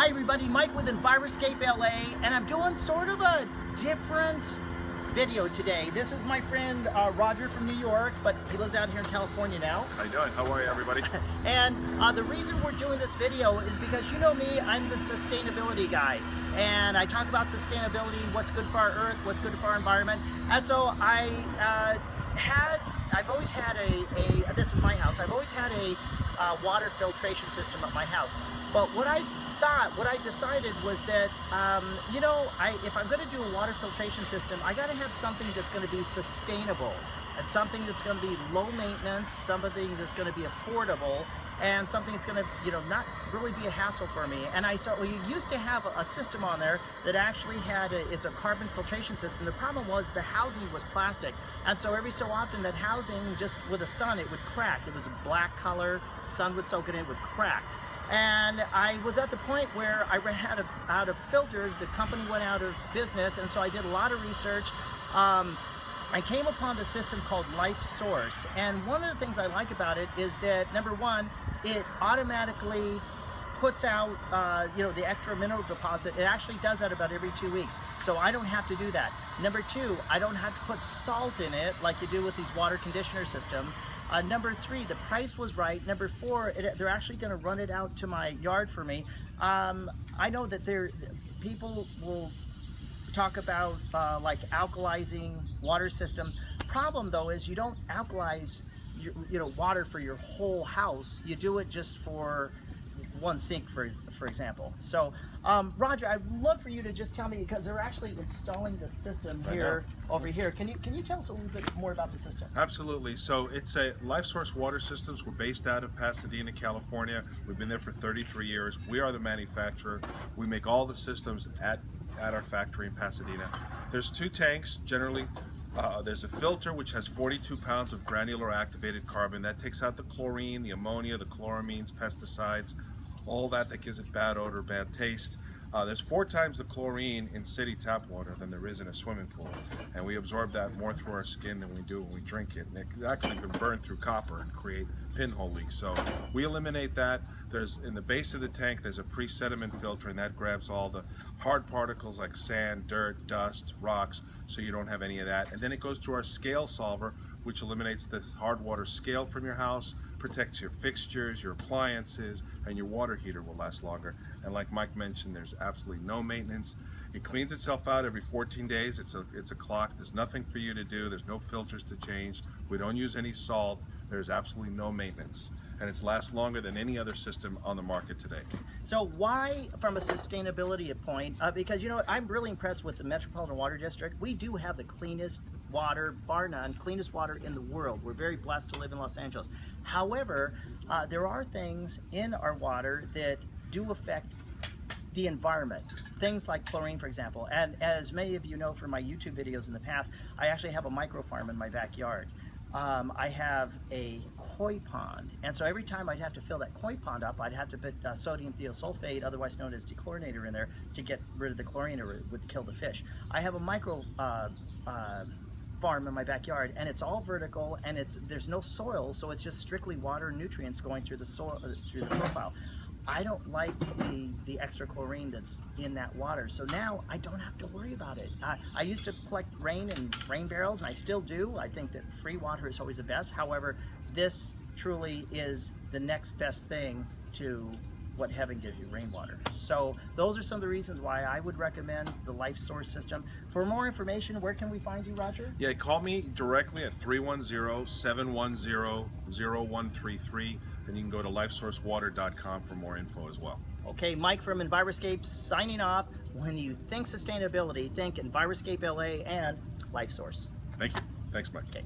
Hi everybody, Mike with Enviroscape LA, and I'm doing sort of a different video today. This is my friend Roger from New York, but he lives out here in California now. How you doing? How are you, everybody? And the reason we're doing this video is because you know me, I'm the sustainability guy. And I talk about sustainability, what's good for our earth, what's good for our environment. And so I've always had this is my house, I've always had a water filtration system at my house. But what I decided was that, if I'm going to do a water filtration system, I got to have something that's going to be sustainable, and something that's going to be low maintenance, something that's going to be affordable, and something that's going to, not really be a hassle for me. And I saw, you used to have a system on there that actually had it's a carbon filtration system. The problem was the housing was plastic, and so every so often that housing, just with the sun, it would crack. It was a black color, sun would soak it in, it would crack. And I was at the point where I ran out of filters. The company went out of business, and so I did a lot of research. I came upon the system called Life Source, and one of the things I like about it is that, number one, it automatically puts out the extra mineral deposit. It actually does that about every 2 weeks, so I don't have to do that. Number two, I don't have to put salt in it like you do with these water conditioner systems. Number three, the price was right. Number four, they're actually going to run it out to my yard for me. I know that people will talk about like alkalizing water systems. Problem though is you don't alkalize water for your whole house. You do it just for one sink, for example. So Roger, I'd love for you to just tell me, because they're actually installing the system here over here. Can you tell us a little bit more about the system? Absolutely. So it's a Life Source Water Systems. We're based out of Pasadena, California. We've been there for 33 years. We are the manufacturer. We make all the systems at our factory in Pasadena. There's two tanks generally. There's a filter which has 42 pounds of granular activated carbon. That takes out the chlorine, the ammonia, the chloramines, pesticides, all that gives it bad odor, bad taste. There's 4 times the chlorine in city tap water than there is in a swimming pool, and we absorb that more through our skin than we do when we drink it. And it actually can burn through copper and create pinhole leaks. So we eliminate that. There's in the base of the tank, there's a pre-sediment filter, and that grabs all the hard particles like sand, dirt, dust, rocks, so you don't have any of that. And then it goes through our scale solver, which eliminates the hard water scale from your house, protects your fixtures, your appliances, and your water heater will last longer. And like Mike mentioned, there's absolutely no maintenance. It cleans itself out every 14 days. It's a clock. There's nothing for you to do. There's no filters to change. We don't use any salt. There's absolutely no maintenance. And it's lasts longer than any other system on the market today. So why, from a sustainability point, because I'm really impressed with the Metropolitan Water District. We do have the cleanest water, bar none, cleanest water in the world. We're very blessed to live in Los Angeles. However, there are things in our water that do affect the environment. Things like chlorine, for example. And as many of you know from my YouTube videos in the past, I actually have a micro farm in my backyard. I have a koi pond, and so every time I'd have to fill that koi pond up, I'd have to put sodium thiosulfate, otherwise known as dechlorinator, in there to get rid of the chlorine, or it would kill the fish. I have a micro farm in my backyard, and it's all vertical, and there's no soil, so it's just strictly water and nutrients going through the soil, through the profile. I don't like the extra chlorine that's in that water, so now I don't have to worry about it. I used to collect rain in rain barrels, and I still do. I think that free water is always the best. However, this truly is the next best thing to what heaven gives you, rainwater. So those are some of the reasons why I would recommend the Life Source system. For more information, where can we find you, Roger? Yeah, call me directly at 310-710-0133, and you can go to lifesourcewater.com for more info as well. Okay, Mike from Enviroscape signing off. When you think sustainability, think Enviroscape LA and Life Source. Thank you. Thanks, Mike. Okay.